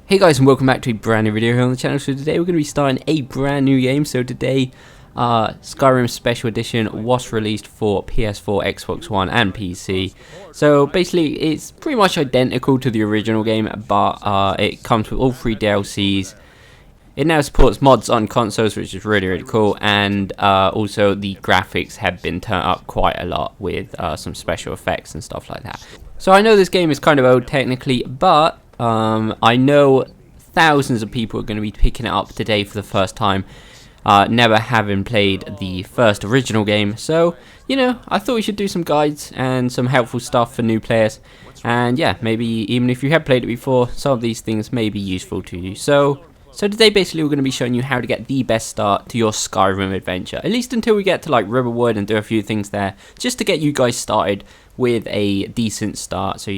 Hey guys, and welcome back to a brand new video here on the channel. So today we're going to be starting a brand new game. So today Skyrim Special Edition was released for PS4, Xbox One and PC. So basically it's pretty much identical to the original game, but it comes with all 3 DLCs. It now supports mods on consoles, which is really cool, and also the graphics have been turned up quite a lot with some special effects and stuff like that. So I know this game is kind of old technically, but I know thousands of people are going to be picking it up today for the first time, never having played the first original game. So, you know, I thought we should do some guides and some helpful stuff for new players. And yeah, maybe even if you have played it before, some of these things may be useful to you. So today basically we're going to be showing you how to get the best start to your Skyrim adventure, at least until we get to like Riverwood and do a few things there, just to get you guys started with a decent start so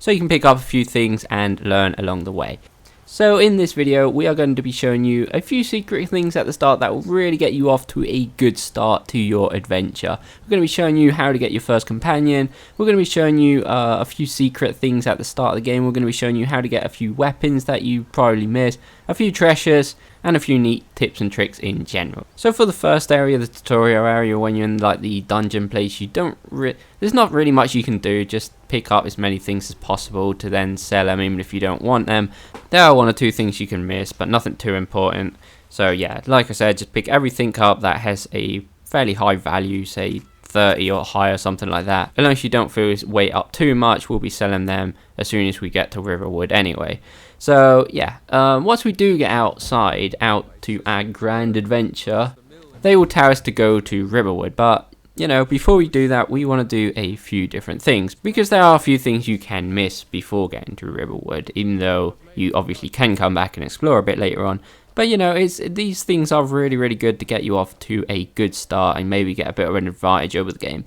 you can pick up a few things and learn along the way. So in this video we are going to be showing you a few secret things at the start that will really get you off to a good start to your adventure. We're going to be showing you how to get your first companion. We're going to be showing you a few secret things at the start of the game. We're going to be showing you how to get a few weapons that you probably missed, a few treasures, and a few neat tips and tricks in general. So for the first area, the tutorial area, when you're in like the dungeon place, there's not really much you can do. Just pick up as many things as possible to then sell them, even if you don't want them. There are 1 or 2 things you can miss, but nothing too important. So yeah, like I said, just pick everything up that has a fairly high value, say 30 or higher, something like that. Unless you don't feel it's weight up too much, we'll be selling them as soon as we get to Riverwood anyway. So yeah, once we do get outside, out to our grand adventure, they will tell us to go to Riverwood. But you know, before we do that, we want to do a few different things, because there are a few things you can miss before getting to Riverwood, even though you obviously can come back and explore a bit later on. But you know, these things are really good to get you off to a good start and maybe get a bit of an advantage over the game.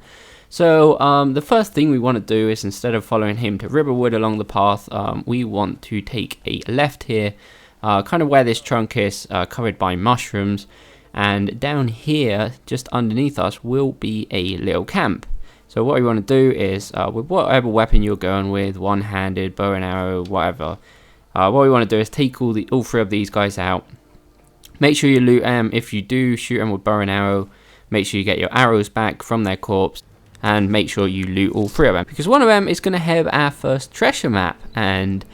So the first thing we want to do is, instead of following him to Riverwood along the path, we want to take a left here, kind of where this trunk is, covered by mushrooms, and down here just underneath us will be a little camp. So what we want to do is, with whatever weapon you're going with, one-handed, bow and arrow, whatever, what we want to do is take all 3 of these guys out. Make sure you loot them. If you do shoot them with bow and arrow, make sure you get your arrows back from their corpse, and make sure you loot all 3 of them, because one of them is going to have our first treasure map. And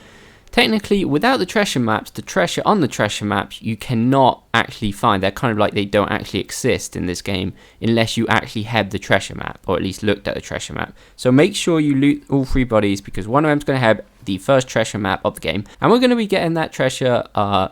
technically, without the treasure maps, the treasure on the treasure maps you cannot actually find. They're kind of like, they don't actually exist in this game unless you actually have the treasure map, or at least looked at the treasure map. So make sure you loot all 3 bodies, because one of them's going to have the first treasure map of the game, and we're going to be getting that treasure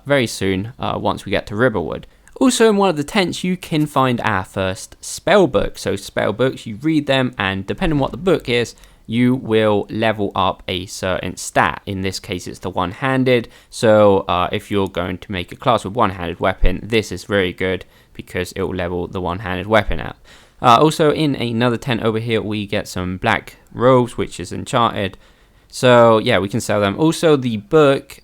very soon, once we get to Riverwood. Also, in one of the tents you can find our first spell book. So spell books, you read them, and depending on what the book is, you will level up a certain stat. In this case it's the one-handed, so if you're going to make a class with one-handed weapon, this is very good because it will level the one-handed weapon out. Also in another tent over here we get some black robes, which is enchanted, so yeah, we can sell them. Also the book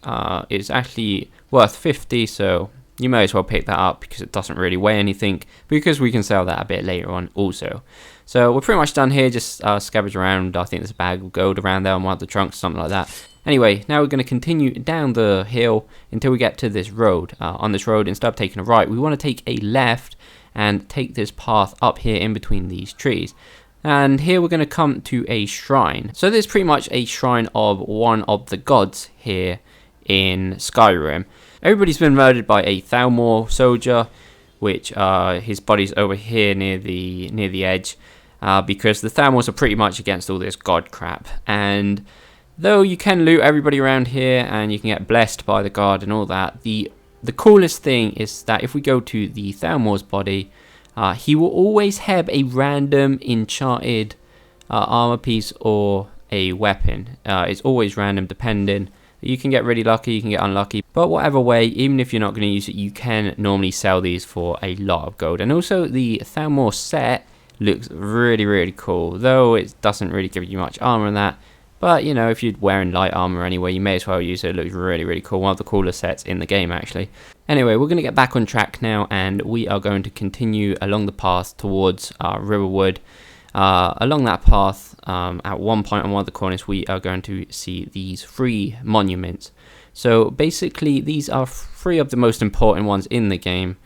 is actually worth 50, so you may as well pick that up because it doesn't really weigh anything, because we can sell that a bit later on also. So we're pretty much done here, just scavenge around. I think there's a bag of gold around there on one of the trunks, something like that. Anyway, now we're going to continue down the hill until we get to this road. On this road, instead of taking a right, we want to take a left and take this path up here in between these trees. And here we're going to come to a shrine. So there's pretty much a shrine of one of the gods here in Skyrim. Everybody's been murdered by a Thalmor soldier, which his body's over here near the edge, because the Thalmors are pretty much against all this god crap. And though you can loot everybody around here and you can get blessed by the god and all that, the coolest thing is that if we go to the Thalmor's body, he will always have a random enchanted armor piece or a weapon. It's always random, depending. You can get really lucky, you can get unlucky, but whatever way, even if you're not going to use it, you can normally sell these for a lot of gold. And also the Thalmor set looks really cool, though it doesn't really give you much armor on that. But you know, if you're wearing light armor anyway, you may as well use it. It looks really cool, one of the cooler sets in the game actually. Anyway, we're going to get back on track now, and we are going to continue along the path towards Riverwood. Along that path, at one point on one of the corners, we are going to see these 3 monuments. So basically these are 3 of the most important ones in the game.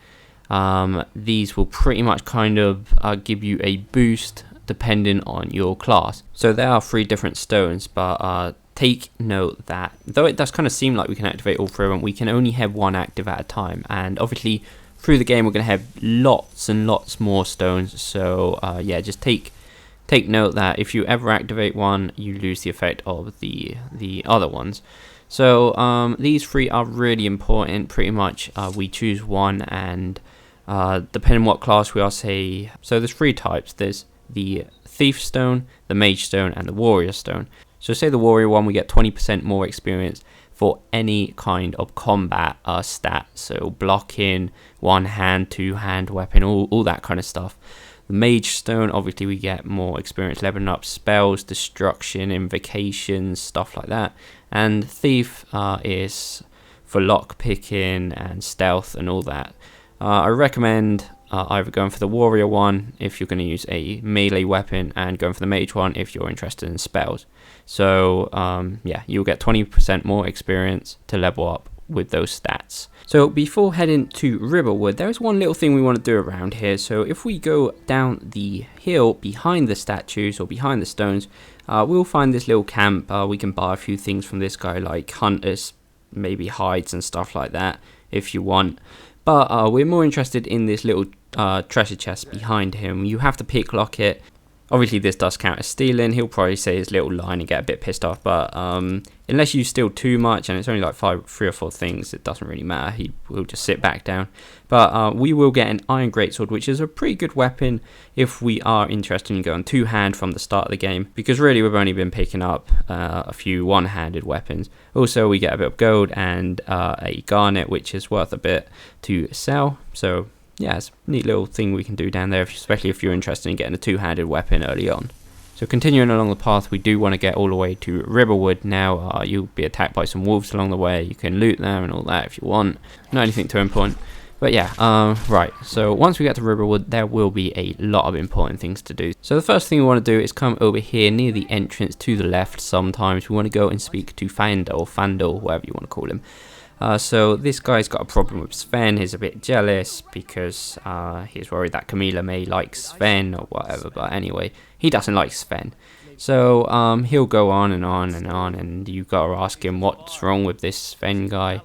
These will pretty much kind of give you a boost depending on your class. So there are 3 different stones, but take note that though it does kind of seem like we can activate all 3 of them, we can only have 1 active at a time, and obviously through the game we're going to have lots and lots more stones. So yeah, just take note that if you ever activate one, you lose the effect of the other ones. So these 3 are really important. Pretty much we choose one, and depending on what class we are, say, so there's 3 types. There's the Thief Stone, the Mage Stone, and the Warrior Stone. So say the Warrior one, we get 20% more experience for any kind of combat stat. So blocking, 1 hand, 2 hand weapon, all that kind of stuff. The Mage Stone, obviously we get more experience leveling up spells, destruction, invocations, stuff like that. And Thief is for lock picking and stealth and all that. I recommend either going for the Warrior one if you're going to use a melee weapon, and going for the Mage one if you're interested in spells. So yeah, you'll get 20% more experience to level up with those stats. So before heading to Riverwood, there's one little thing we want to do around here. So if we go down the hill behind the statues or behind the stones, we'll find this little camp. We can buy a few things from this guy, like hunters, maybe hides and stuff like that if you want. But we're more interested in this little treasure chest behind him. You have to picklock it. Obviously this does count as stealing. He'll probably say his little line and get a bit pissed off, but unless you steal too much and it's only like 3 or 4 things, it doesn't really matter. He will just sit back down. But we will get an iron greatsword, which is a pretty good weapon if we are interested in going 2-hand from the start of the game, because really we've only been picking up a few 1-handed weapons. Also we get a bit of gold and a garnet, which is worth a bit to sell. So yeah, it's a neat little thing we can do down there, especially if you're interested in getting a 2-handed weapon early on. So continuing along the path, we do want to get all the way to Riverwood now. You'll be attacked by some wolves along the way. You can loot them and all that if you want. Not anything too important. But yeah, right, so once we get to Riverwood, there will be a lot of important things to do. So the first thing we want to do is come over here near the entrance to the left. Sometimes we want to go and speak to Fandor, or Fandor, whatever you want to call him. So this guy's got a problem with Sven. He's a bit jealous because he's worried that Camilla may like Sven or whatever. But anyway, he doesn't like Sven. So he'll go on and on and on, and you've got to ask him what's wrong with this Sven guy.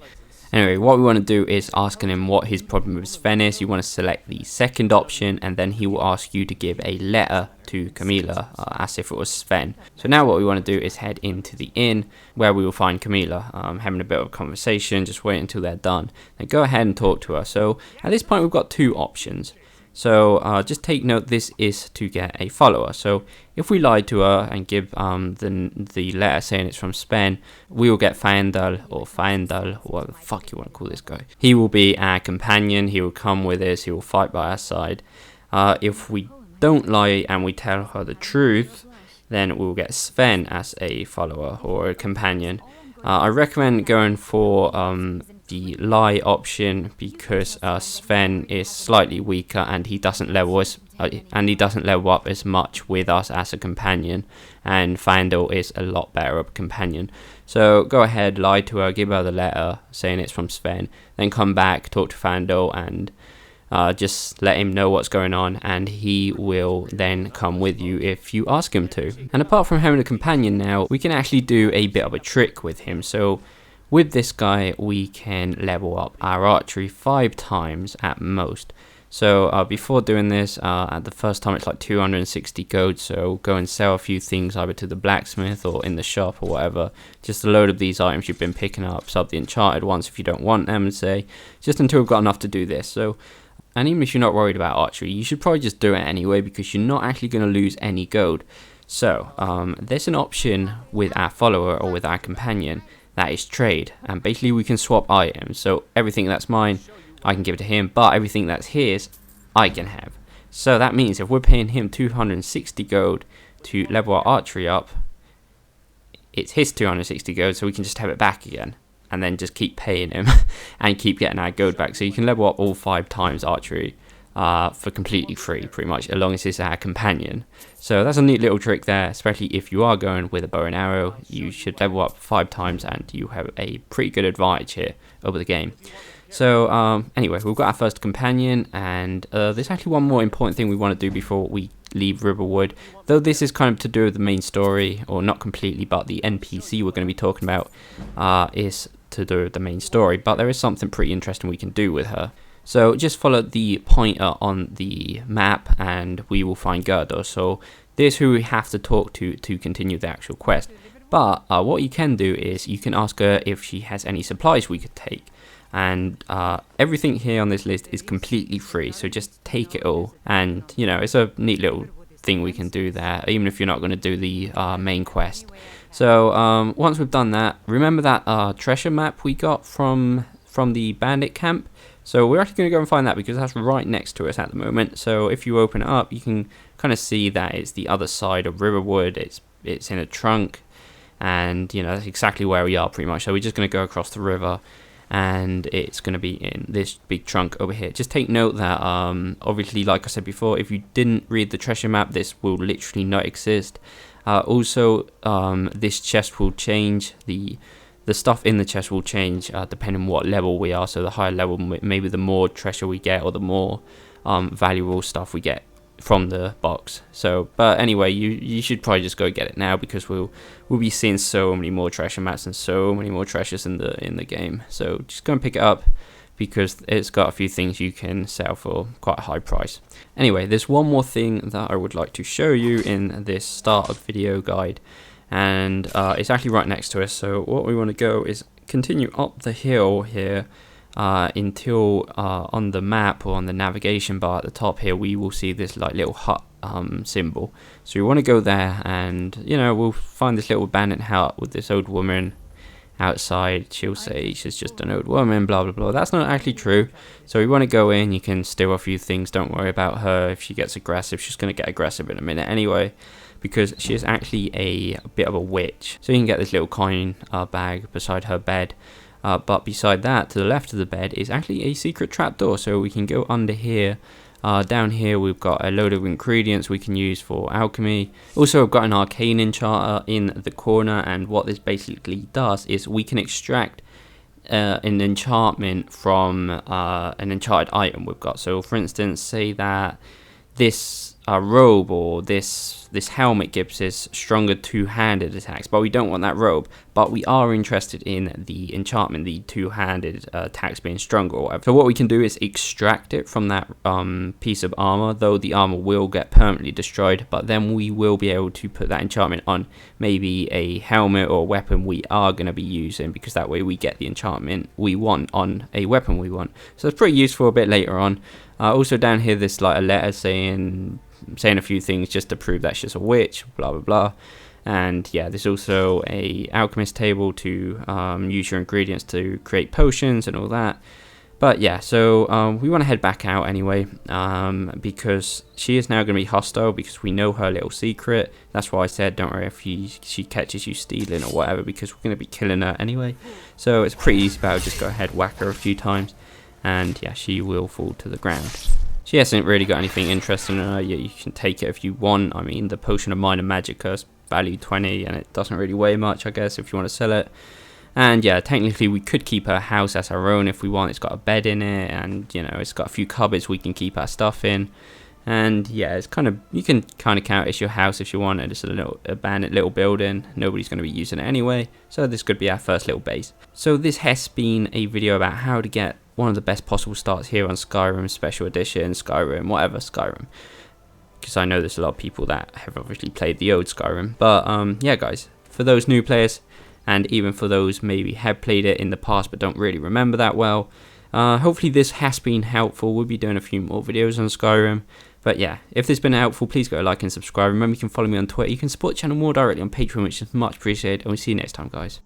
Anyway, what we want to do is asking him what his problem with Sven is. You want to select the second option, and then he will ask you to give a letter to Camilla as if it was Sven. So now what we want to do is head into the inn where we will find Camilla having a bit of a conversation. Just wait until they're done. Then go ahead and talk to her. So at this point we've got 2 options. So just take note, this is to get a follower. So if we lie to her and give the letter saying it's from Sven, we will get Fandal, or Fandal, or what the fuck you want to call this guy. He will be our companion. He will come with us. He will fight by our side. If we don't lie and we tell her the truth, then we'll get Sven as a follower or a companion. I recommend going for the lie option because Sven is slightly weaker and he doesn't level up as much with us as a companion, and Fandor is a lot better of a companion. So go ahead, lie to her, give her the letter saying it's from Sven, then come back, talk to Fandor, and just let him know what's going on, and he will then come with you if you ask him to. And apart from having a companion now, we can actually do a bit of a trick with him. So with this guy we can level up our archery 5 times at most. So before doing this, at the first time it's like 260 gold, so go and sell a few things either to the blacksmith or in the shop or whatever. Just a load of these items you've been picking up, sub the enchanted ones if you don't want them, say, just until we've got enough to do this. So, and even if you're not worried about archery, you should probably just do it anyway because you're not actually going to lose any gold. So there's an option with our follower or with our companion, that is trade, and basically we can swap items. So everything that's mine I can give it to him, but everything that's his I can have. So that means if we're paying him 260 gold to level our archery up, it's his 260 gold, so we can just have it back again and then just keep paying him and keep getting our gold back. So you can level up all 5 times archery for completely free, pretty much, as long as it's our companion. So that's a neat little trick there, especially if you are going with a bow and arrow. You should level up 5 times and you have a pretty good advantage here over the game. So anyway, we've got our first companion, and there's actually one more important thing we want to do before we leave Riverwood, though this is kind of to do with the main story, or not completely, but the NPC we're going to be talking about is to do with the main story, but there is something pretty interesting we can do with her. So just follow the pointer on the map and we will find Girder. So this is who we have to talk to continue the actual quest. But what you can do is you can ask her if she has any supplies we could take. And everything here on this list is completely free, so just take it all. And you know, it's a neat little thing we can do there, even if you're not going to do the main quest. So once we've done that, remember that treasure map we got from the bandit camp? So we're actually going to go and find that because that's right next to us at the moment. So if you open it up, you can kind of see that it's the other side of Riverwood. It's in a trunk, and you know, that's exactly where we are pretty much. So we're just going to go across the river, and it's going to be in this big trunk over here. Just take note that obviously, like I said before, if you didn't read the treasure map, this will literally not exist. Also, this chest will change. The stuff in the chest will change depending on what level we are. So the higher level, maybe the more treasure we get, or the more valuable stuff we get from the box. So, but anyway, you should probably just go get it now, because we'll be seeing so many more treasure maps and so many more treasures in the game. So just go and pick it up, because it's got a few things you can sell for quite a high price. Anyway, there's one more thing that I would like to show you in this startup video guide, and it's actually right next to us. So what we want to go is continue up the hill here until on the map, or on the navigation bar at the top here, we will see this like little hut symbol. So we want to go there, and you know, we'll find this little abandoned hut with this old woman outside. She'll say she's just an old woman, blah blah blah. That's not actually true. So we want to go in. You can steal a few things, don't worry about her. If she gets aggressive, she's going to get aggressive in a minute anyway, because she is actually a bit of a witch. So you can get this little coin bag beside her bed, but beside that, to the left of the bed, is actually a secret trapdoor. So we can go under here. Down here we've got a load of ingredients we can use for alchemy. Also, I've got an arcane enchanter in the corner, and what this basically does is we can extract an enchantment from an enchanted item we've got. So for instance, say that this robe or this helmet gives us stronger two-handed attacks, but we don't want that robe, but we are interested in the enchantment, the two-handed attacks being stronger or whatever. So what we can do is extract it from that piece of armor, though the armor will get permanently destroyed, but then we will be able to put that enchantment on maybe a helmet or weapon we are going to be using, because that way we get the enchantment we want on a weapon we want. So it's pretty useful a bit later on. Also down here, there's like a letter saying a few things just to prove that she's a witch, blah blah blah. And yeah, there's also a alchemist table to use your ingredients to create potions and all that. But yeah, so we want to head back out anyway, because she is now going to be hostile, because we know her little secret. That's why I said don't worry if she catches you stealing or whatever, because we're going to be killing her anyway. So it's a pretty easy battle. Just go ahead, whack her a few times, and yeah, she will fall to the ground. She hasn't really got anything interesting in her. Yeah, you can take it if you want. I mean, the potion of minor magic is value 20, and it doesn't really weigh much, I guess, if you want to sell it. And yeah, technically we could keep her house as our own if we want. It's got a bed in it, and you know, it's got a few cupboards we can keep our stuff in. And yeah, it's kind of, you can kind of count it as your house if you want it. It's a little abandoned little building. Nobody's going to be using it anyway, so this could be our first little base. So this has been a video about how to get one of the best possible starts here on Skyrim Special Edition, Skyrim, whatever Skyrim, because I know there's a lot of people that have obviously played the old Skyrim. But yeah guys, for those new players, and even for those maybe have played it in the past but don't really remember that well, hopefully this has been helpful. We'll be doing a few more videos on Skyrim. But yeah, if this has been helpful, please go like and subscribe. Remember, you can follow me on Twitter. You can support the channel more directly on Patreon, which is much appreciated. And we'll see you next time, guys.